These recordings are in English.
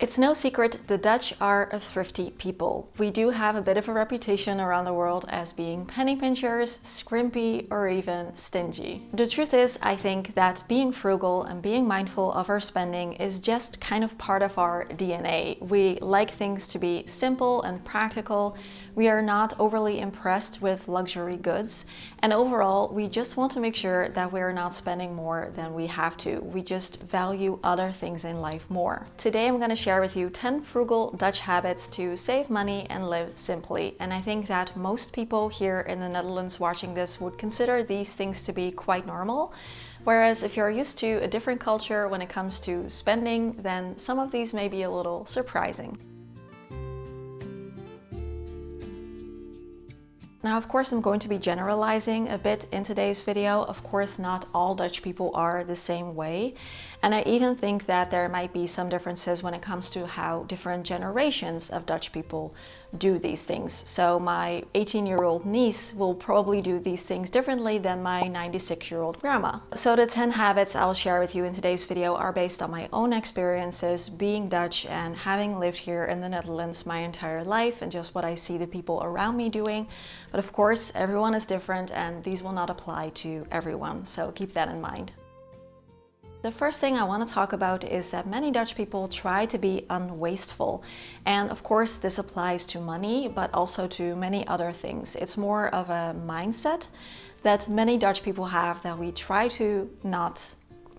It's no secret the Dutch are a thrifty people. We do have a bit of a reputation around the world as being penny pinchers, scrimpy, or even stingy. The truth is, I think that being frugal and being mindful of our spending is just kind of part of our DNA. We like things to be simple and practical. We are not overly impressed with luxury goods. And overall, we just want to make sure that we're not spending more than we have to. We just value other things in life more. Today, I'm going to share with you 10 frugal Dutch habits to save money and live simply. And I think that most people here in the Netherlands watching this would consider these things to be quite normal. Whereas if you're used to a different culture when it comes to spending, then some of these may be a little surprising. Now, of course, I'm going to be generalizing a bit in today's video. Of course, not all Dutch people are the same way. And I even think that there might be some differences when it comes to how different generations of Dutch people do these things. So my 18-year-old niece will probably do these things differently than my 96-year-old grandma. So the 10 habits I'll share with you in today's video are based on my own experiences being Dutch and having lived here in the Netherlands my entire life and just what I see the people around me doing. But of course, everyone is different and these will not apply to everyone, so keep that in mind. The first thing I want to talk about is that many Dutch people try to be unwasteful. And of course, this applies to money, but also to many other things. It's more of a mindset that many Dutch people have that we try to not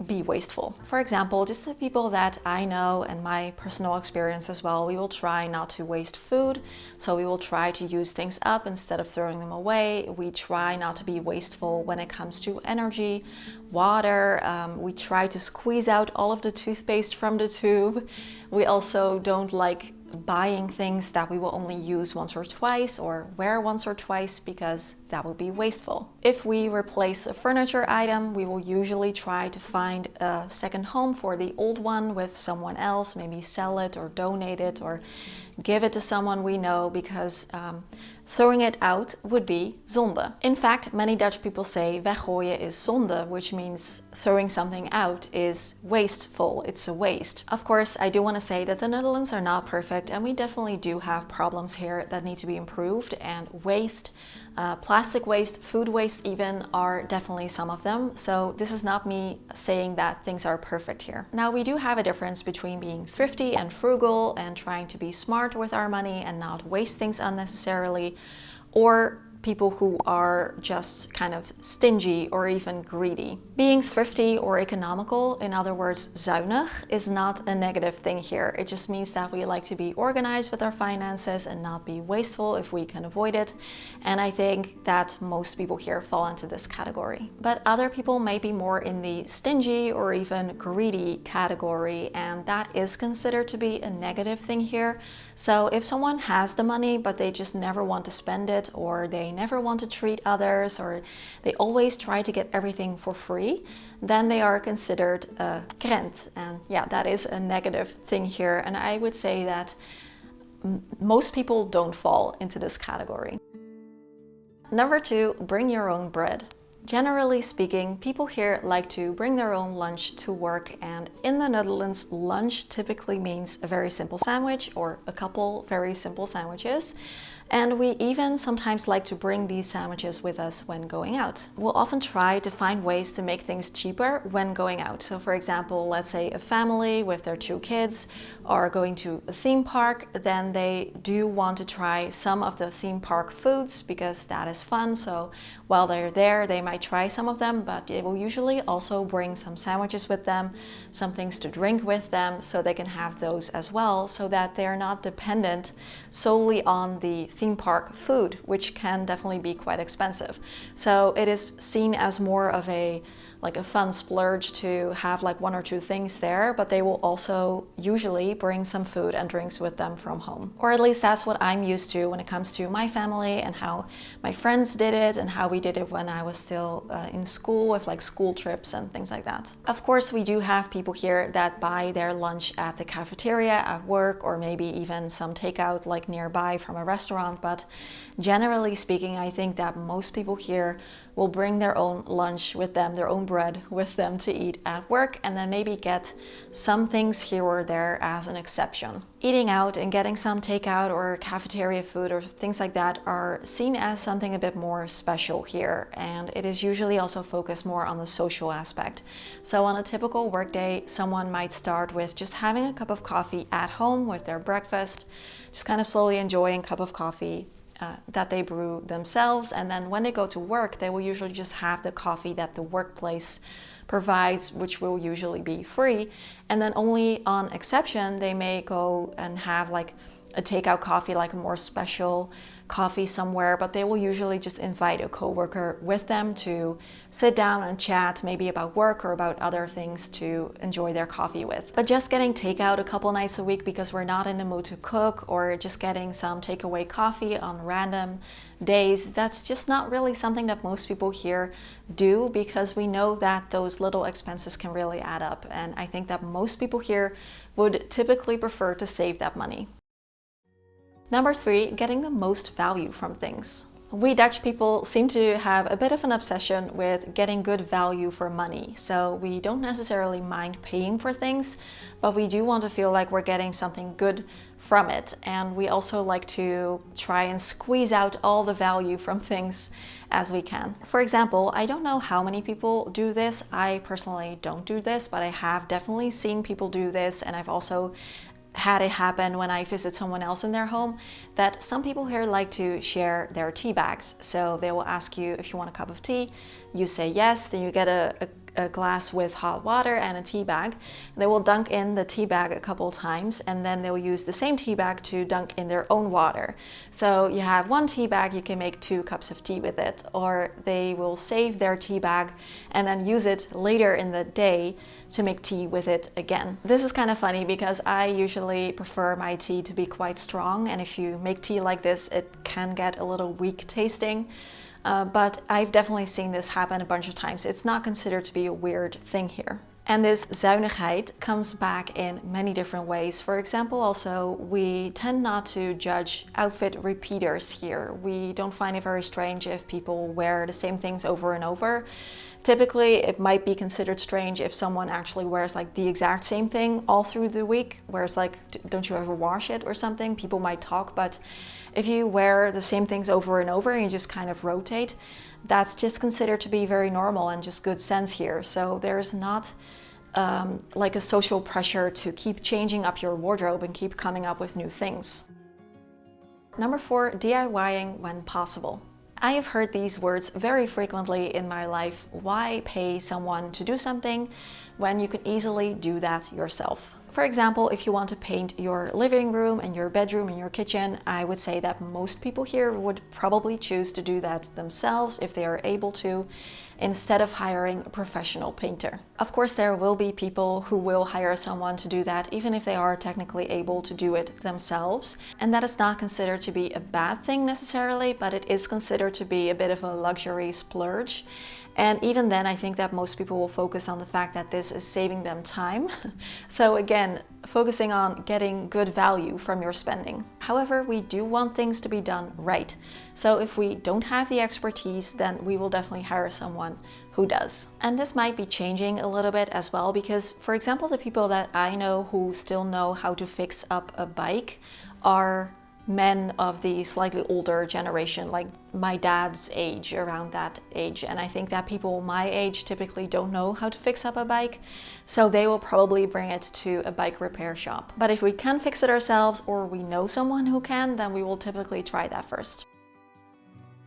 be wasteful. For example, just the people that I know and my personal experience as well, we will try not to waste food. So we will try to use things up instead of throwing them away. We try not to be wasteful when it comes to energy, water. We try to squeeze out all of the toothpaste from the tube. We also don't like buying things that we will only use once or twice or wear once or twice because that will be wasteful. If we replace a furniture item, we will usually try to find a second home for the old one with someone else, maybe sell it or donate it or give it to someone we know because throwing it out would be zonde. In fact, many Dutch people say weggooien is zonde, which means throwing something out is wasteful, it's a waste. Of course, I do want to say that the Netherlands are not perfect and we definitely do have problems here that need to be improved, and waste, plastic waste, food waste even are definitely some of them. So this is not me saying that things are perfect here. Now, we do have a difference between being thrifty and frugal and trying to be smart with our money and not waste things unnecessarily, or people who are just kind of stingy or even greedy. Being thrifty or economical, in other words, zuinig, is not a negative thing here. It just means that we like to be organized with our finances and not be wasteful if we can avoid it. And I think that most people here fall into this category. But other people may be more in the stingy or even greedy category, and that is considered to be a negative thing here. So if someone has the money, but they just never want to spend it, or they never want to treat others, or they always try to get everything for free, then they are considered a krent. And yeah, that is a negative thing here. And I would say that most people don't fall into this category. Number 2, bring your own bread. Generally speaking, people here like to bring their own lunch to work, and in the Netherlands, lunch typically means a very simple sandwich or a couple very simple sandwiches. And we even sometimes like to bring these sandwiches with us when going out. We'll often try to find ways to make things cheaper when going out. So for example, let's say a family with their 2 kids are going to a theme park, then they do want to try some of the theme park foods because that is fun. So while they're there, they might try some of them, but they will usually also bring some sandwiches with them, some things to drink with them, so they can have those as well, so that they're not dependent solely on the theme park food, which can definitely be quite expensive. So it is seen as more of a fun splurge to have like 1 or 2 things there, but they will also usually bring some food and drinks with them from home. Or at least that's what I'm used to when it comes to my family and how my friends did it and how we did it when I was still in school with like school trips and things like that. Of course, we do have people here that buy their lunch at the cafeteria at work, or maybe even some takeout like nearby from a restaurant, but generally speaking, I think that most people here will bring their own lunch with them, their own bread with them to eat at work, and then maybe get some things here or there as an exception. Eating out and getting some takeout or cafeteria food or things like that are seen as something a bit more special here, and it is usually also focused more on the social aspect. So on a typical workday, someone might start with just having a cup of coffee at home with their breakfast, just kind of slowly enjoying a cup of coffee that they brew themselves, and then when they go to work, they will usually just have the coffee that the workplace provides, which will usually be free, and then only on exception they may go and have like a takeout coffee, like a more special coffee somewhere, but they will usually just invite a coworker with them to sit down and chat, maybe about work or about other things to enjoy their coffee with. But just getting takeout a couple nights a week because we're not in the mood to cook, or just getting some takeaway coffee on random days, that's just not really something that most people here do, because we know that those little expenses can really add up, and I think that most people here would typically prefer to save that money. Number 3, getting the most value from things. We Dutch people seem to have a bit of an obsession with getting good value for money. So we don't necessarily mind paying for things, but we do want to feel like we're getting something good from it. And we also like to try and squeeze out all the value from things as we can. For example, I don't know how many people do this. I personally don't do this, but I have definitely seen people do this, and I've also had it happen when I visit someone else in their home, that some people here like to share their tea bags. So they will ask you if you want a cup of tea, you say yes, then you get a glass with hot water and a tea bag. They will dunk in the tea bag a couple times, and then they'll use the same tea bag to dunk in their own water. So you have one tea bag, you can make 2 cups of tea with it, or they will save their tea bag and then use it later in the day to make tea with it again. This is kind of funny because I usually prefer my tea to be quite strong, and if you make tea like this, it can get a little weak tasting. But I've definitely seen this happen a bunch of times. It's not considered to be a weird thing here. And this zuinigheid comes back in many different ways. For example, also, we tend not to judge outfit repeaters here. We don't find it very strange if people wear the same things over and over. Typically, it might be considered strange if someone actually wears like the exact same thing all through the week, whereas like, don't you ever wash it or something? People might talk, but if you wear the same things over and over and you just kind of rotate, that's just considered to be very normal and just good sense here. So there's not like a social pressure to keep changing up your wardrobe and keep coming up with new things. Number 4, DIYing when possible. I have heard these words very frequently in my life. Why pay someone to do something when you can easily do that yourself? For example, if you want to paint your living room and your bedroom and your kitchen, I would say that most people here would probably choose to do that themselves if they are able to, instead of hiring a professional painter. Of course, there will be people who will hire someone to do that, even if they are technically able to do it themselves. And that is not considered to be a bad thing necessarily, but it is considered to be a bit of a luxury splurge. And even then, I think that most people will focus on the fact that this is saving them time. So again, focusing on getting good value from your spending. However, we do want things to be done right. So if we don't have the expertise, then we will definitely hire someone who does. And this might be changing a little bit as well, because for example, the people that I know who still know how to fix up a bike are men of the slightly older generation, like my dad's age, around that age. And I think that people my age typically don't know how to fix up a bike, so they will probably bring it to a bike repair shop. But if we can fix it ourselves, or we know someone who can, then we will typically try that first.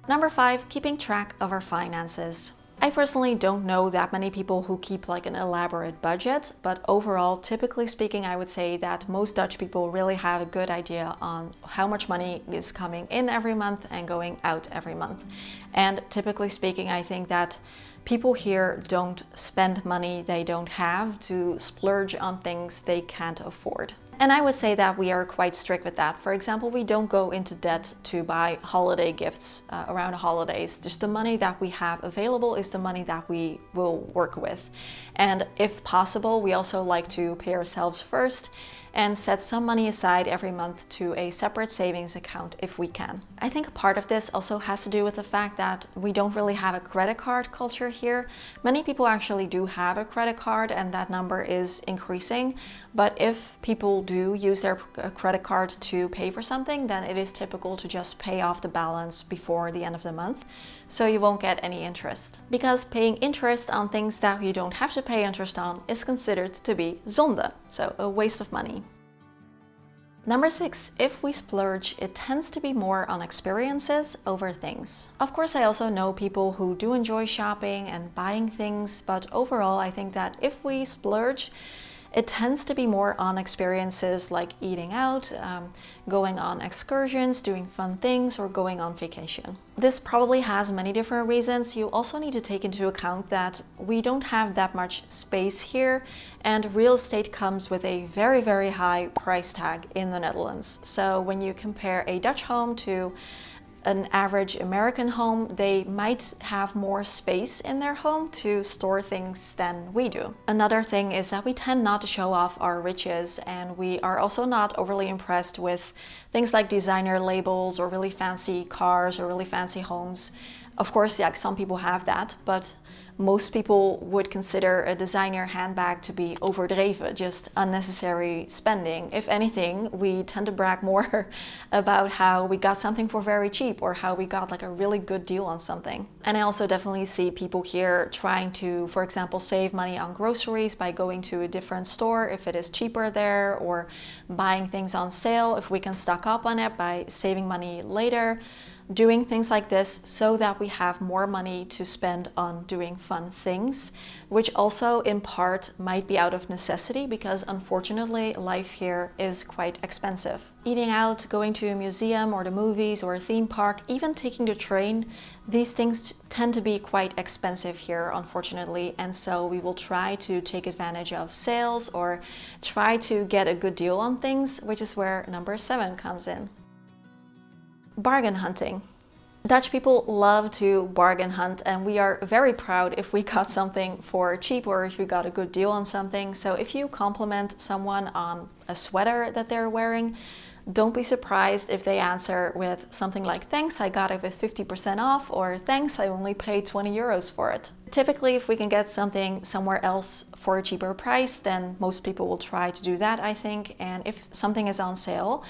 Number 5, keeping track of our finances. I personally don't know that many people who keep like an elaborate budget, but overall, typically speaking, I would say that most Dutch people really have a good idea on how much money is coming in every month and going out every month. And typically speaking, I think that people here don't spend money they don't have to splurge on things they can't afford. And I would say that we are quite strict with that. For example, we don't go into debt to buy holiday gifts around the holidays. Just the money that we have available is the money that we will work with. And if possible, we also like to pay ourselves first and set some money aside every month to a separate savings account if we can. I think a part of this also has to do with the fact that we don't really have a credit card culture here. Many people actually do have a credit card and that number is increasing. But if people do use their credit card to pay for something, then it is typical to just pay off the balance before the end of the month, so you won't get any interest. Because paying interest on things that you don't have to pay interest on is considered to be zonde, so a waste of money. Number 6, if we splurge, it tends to be more on experiences over things. Of course, I also know people who do enjoy shopping and buying things, but overall, I think that if we splurge, it tends to be more on experiences like eating out, going on excursions, doing fun things, or going on vacation. This probably has many different reasons. You also need to take into account that we don't have that much space here, and real estate comes with a very, very high price tag in the Netherlands. So when you compare a Dutch home to an average American home, they might have more space in their home to store things than we do. Another thing is that we tend not to show off our riches, and we are also not overly impressed with things like designer labels or really fancy cars or really fancy homes. Of course, yeah, some people have that, but most people would consider a designer handbag to be overdreven, just unnecessary spending. If anything, we tend to brag more about how we got something for very cheap or how we got like a really good deal on something. And I also definitely see people here trying to, for example, save money on groceries by going to a different store if it is cheaper there, or buying things on sale if we can stock up on it by saving money later. Doing things like this so that we have more money to spend on doing fun things, which also in part might be out of necessity because unfortunately life here is quite expensive. Eating out, going to a museum or the movies or a theme park, even taking the train, these things tend to be quite expensive here, unfortunately, and so we will try to take advantage of sales or try to get a good deal on things, which is where number 7 comes in. Bargain hunting. Dutch people love to bargain hunt, and we are very proud if we got something for cheap or if we got a good deal on something. So if you compliment someone on a sweater that they're wearing, don't be surprised if they answer with something like, "Thanks, I got it with 50% off," or "Thanks, I only paid 20 euros for it." Typically, if we can get something somewhere else for a cheaper price, then most people will try to do that, I think. And if something is on sale,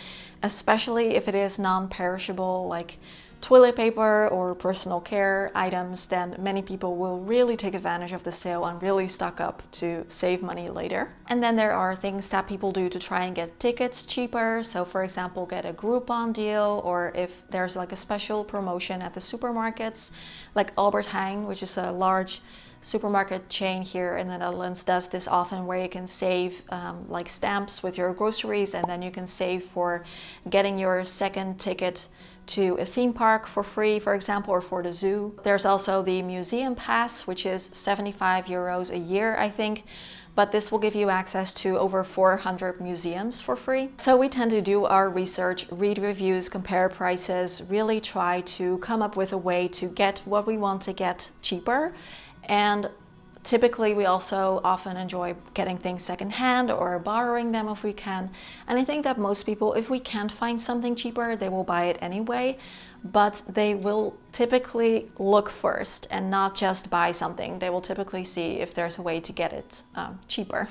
especially if it is non-perishable, like toilet paper or personal care items, then many people will really take advantage of the sale and really stock up to save money later. And then there are things that people do to try and get tickets cheaper. So for example, get a Groupon deal, or if there's like a special promotion at the supermarkets, like Albert Heijn, which is a large supermarket chain here in the Netherlands, does this often, where you can save like stamps with your groceries, and then you can save for getting your second ticket to a theme park for free, for example, or for the zoo. There's also the museum pass, which is 75 euros a year, I think. But this will give you access to over 400 museums for free. So we tend to do our research, read reviews, compare prices, really try to come up with a way to get what we want to get cheaper. And typically, we also often enjoy getting things secondhand or borrowing them if we can. And I think that most people, if we can't find something cheaper, they will buy it anyway. But they will typically look first and not just buy something. They will typically see if there's a way to get it cheaper.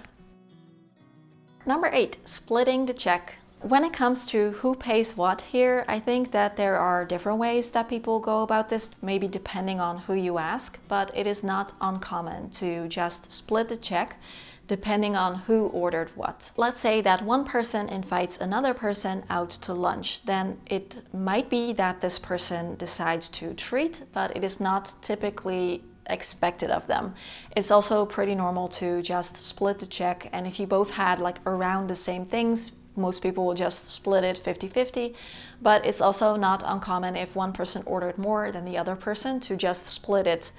Number 8, splitting the check. When it comes to who pays what here, I think that there are different ways that people go about this, maybe depending on who you ask, but it is not uncommon to just split the check depending on who ordered what. Let's say that one person invites another person out to lunch, then it might be that this person decides to treat, but it is not typically expected of them. It's also pretty normal to just split the check, and if you both had like around the same things, most people will just split it 50-50, but it's also not uncommon if one person ordered more than the other person to just split it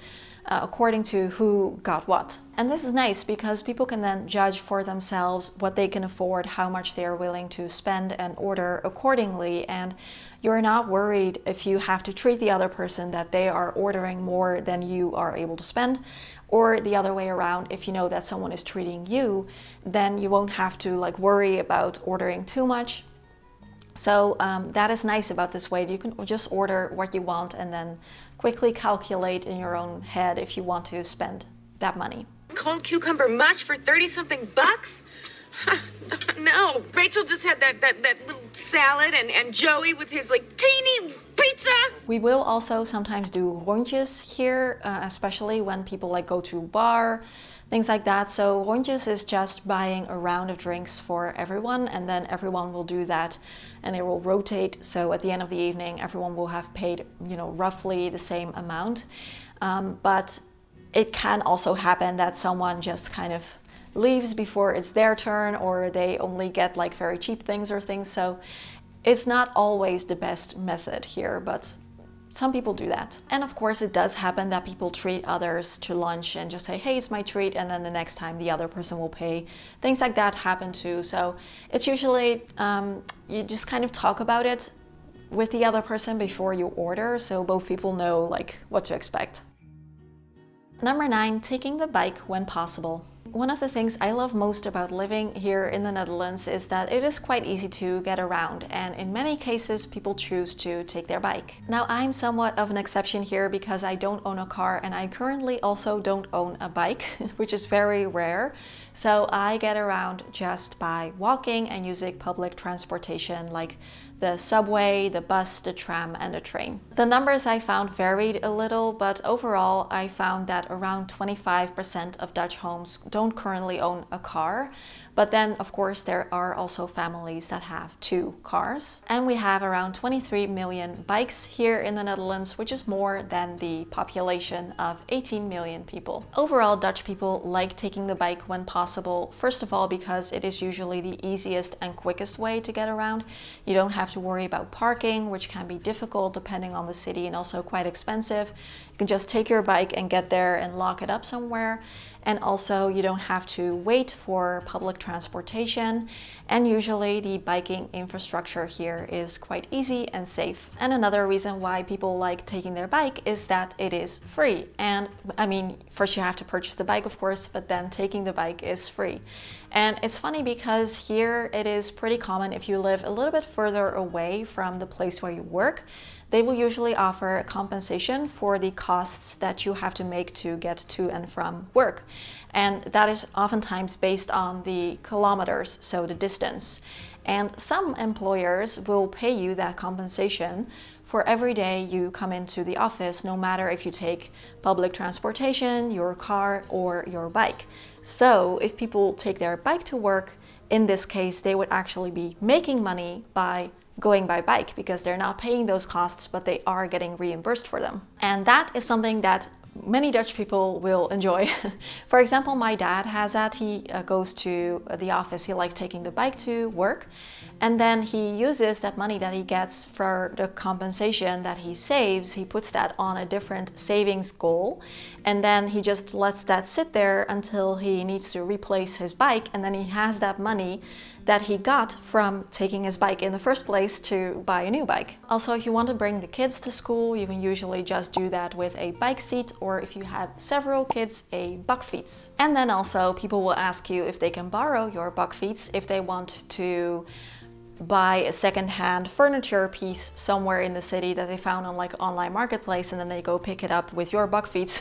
according to who got what. And this is nice because people can then judge for themselves what they can afford, how much they are willing to spend, and order accordingly. And you're not worried if you have to treat the other person that they are ordering more than you are able to spend, or the other way around. If you know that someone is treating you, then you won't have to like worry about ordering too much. So that is nice about this way. You can just order what you want and then quickly calculate in your own head if you want to spend that money. Cold cucumber mush for 30-something bucks? No, Rachel just had that little salad and Joey with his like teeny pizza. We will also sometimes do rondjes here, especially when people like go to a bar, things like that. So rondjes is just buying a round of drinks for everyone, and then everyone will do that and it will rotate. So at the end of the evening, everyone will have paid, roughly the same amount. But it can also happen that someone just kind of leaves before it's their turn, or they only get like very cheap things or things. So it's not always the best method here, but some people do that. And of course it does happen that people treat others to lunch and just say, hey, it's my treat, and then the next time the other person will pay. Things like that happen too. So it's usually, you just kind of talk about it with the other person before you order, so both people know like what to expect. Number 9, taking the bike when possible. One of the things I love most about living here in the Netherlands is that it is quite easy to get around, and in many cases people choose to take their bike. Now I'm somewhat of an exception here because I don't own a car, and I currently also don't own a bike, which is very rare. So I get around just by walking and using public transportation like the subway, the bus, the tram, and the train. The numbers I found varied a little, but overall I found that around 25% of Dutch homes don't currently own a car. But then, of course, there are also families that have 2 cars. And we have around 23 million bikes here in the Netherlands, which is more than the population of 18 million people. Overall, Dutch people like taking the bike when possible. First of all, because it is usually the easiest and quickest way to get around. You don't have to worry about parking, which can be difficult depending on the city and also quite expensive. You can just take your bike and get there and lock it up somewhere. And also you don't have to wait for public transportation, and usually the biking infrastructure here is quite easy and safe. And another reason why people like taking their bike is that it is free. And I mean, first you have to purchase the bike, of course, but then taking the bike is free. And it's funny because here it is pretty common if you live a little bit further away from the place where you work. They will usually offer compensation for the costs that you have to make to get to and from work. And that is oftentimes based on the kilometers, so the distance. And some employers will pay you that compensation for every day you come into the office, no matter if you take public transportation, your car, or your bike. So if people take their bike to work, in this case, they would actually be making money by going by bike because they're not paying those costs, but they are getting reimbursed for them. And that is something that many Dutch people will enjoy. For example, my dad has that. He goes to the office, he likes taking the bike to work, and then he uses that money that he gets for the compensation that he saves, he puts that on a different savings goal, and then he just lets that sit there until he needs to replace his bike, and then he has that money that he got from taking his bike in the first place to buy a new bike. Also, if you want to bring the kids to school, you can usually just do that with a bike seat, or if you have several kids, a bakfiets. And then also people will ask you if they can borrow your bakfiets if they want to buy a second-hand furniture piece somewhere in the city that they found on like online marketplace, and then they go pick it up with your bakfiets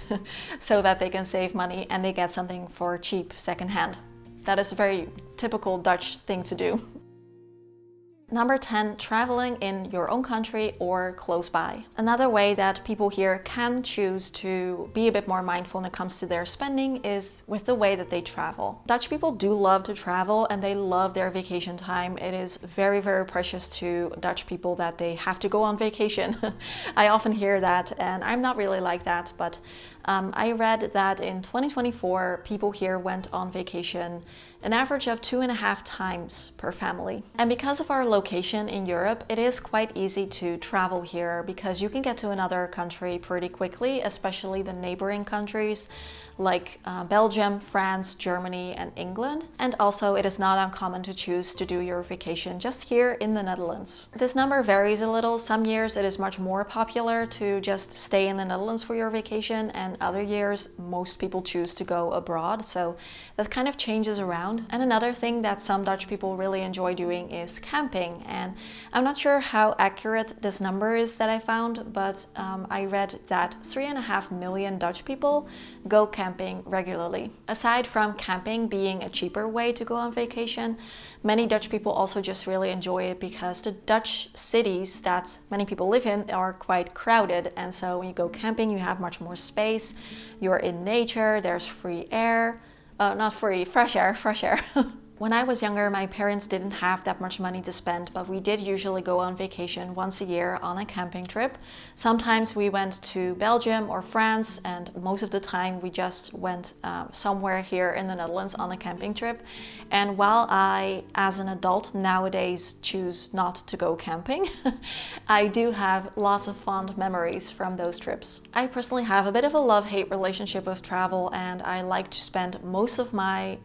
so that they can save money and they get something for cheap second-hand. That is a very typical Dutch thing to do. Number 10, traveling in your own country or close by. Another way that people here can choose to be a bit more mindful when it comes to their spending is with the way that they travel. Dutch people do love to travel and they love their vacation time. It is very, very precious to Dutch people that they have to go on vacation. I often hear that, and I'm not really like that, but I read that in 2024, people here went on vacation an average of 2.5 times per family. And because of our location in Europe, it is quite easy to travel here because you can get to another country pretty quickly, especially the neighboring countries like Belgium, France, Germany, and England. And also it is not uncommon to choose to do your vacation just here in the Netherlands. This number varies a little. Some years it is much more popular to just stay in the Netherlands for your vacation, and other years most people choose to go abroad. So that kind of changes around. And another thing that some Dutch people really enjoy doing is camping. And I'm not sure how accurate this number is that I found, but I read that 3.5 million Dutch people go camping regularly. Aside from camping being a cheaper way to go on vacation, many Dutch people also just really enjoy it because the Dutch cities that many people live in are quite crowded, and so when you go camping you have much more space, you're in nature, there's free air, not free, fresh air. When I was younger, my parents didn't have that much money to spend, but we did usually go on vacation once a year on a camping trip. Sometimes we went to Belgium or France, and most of the time we just went somewhere here in the Netherlands on a camping trip. And while I, as an adult, nowadays choose not to go camping, I do have lots of fond memories from those trips. I personally have a bit of a love-hate relationship with travel, and I like to spend most of my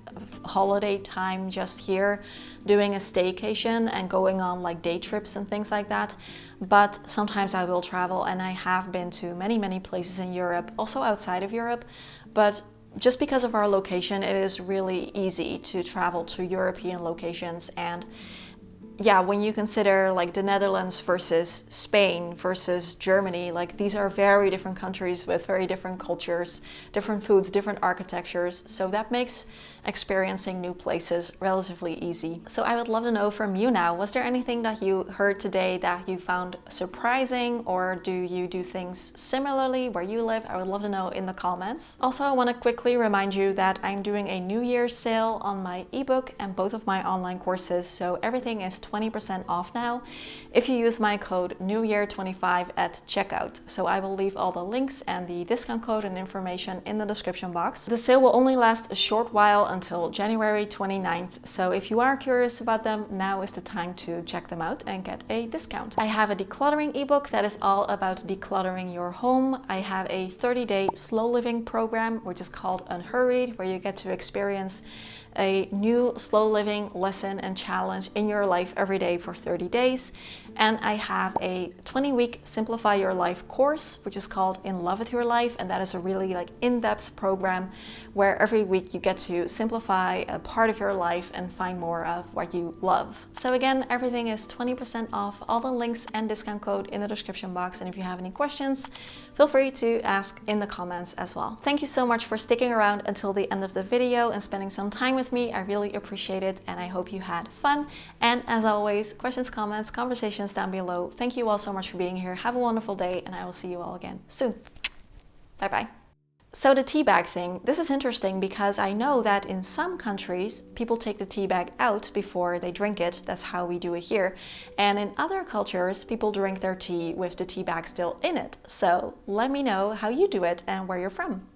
holiday time just here doing a staycation and going on like day trips and things like that. But sometimes I will travel, and I have been to many places in Europe, also outside of Europe. But just because of our location, it is really easy to travel to European locations. And yeah, when you consider like the Netherlands versus Spain versus Germany, like these are very different countries with very different cultures, different foods, different architectures. So that makes experiencing new places relatively easy. So I would love to know from you now, was there anything that you heard today that you found surprising, or do you do things similarly where you live? I would love to know in the comments. Also, I want to quickly remind you that I'm doing a New Year's sale on my ebook and both of my online courses, so everything is 20% off now if you use my code NEWYEAR25 at checkout. So I will leave all the links and the discount code and information in the description box. The sale will only last a short while until January 29th. So if you are curious about them, now is the time to check them out and get a discount. I have a decluttering ebook that is all about decluttering your home. I have a 30-day slow living program, which is called Unhurried, where you get to experience a new slow living lesson and challenge in your life every day for 30 days. And I have a 20-week Simplify Your Life course, which is called In Love With Your Life. And that is a really like in-depth program where every week you get to simplify a part of your life and find more of what you love. So again, everything is 20% off, all the links and discount code in the description box. And if you have any questions, feel free to ask in the comments as well. Thank you so much for sticking around until the end of the video and spending some time with me. I really appreciate it, and I hope you had fun. And as always, questions, comments, conversations down below. Thank you all so much for being here. Have a wonderful day, and I will see you all again soon. Bye bye. So the tea bag thing, this is interesting because I know that in some countries people take the tea bag out before they drink it. That's how we do it here. And in other cultures, people drink their tea with the tea bag still in it. So let me know how you do it and where you're from.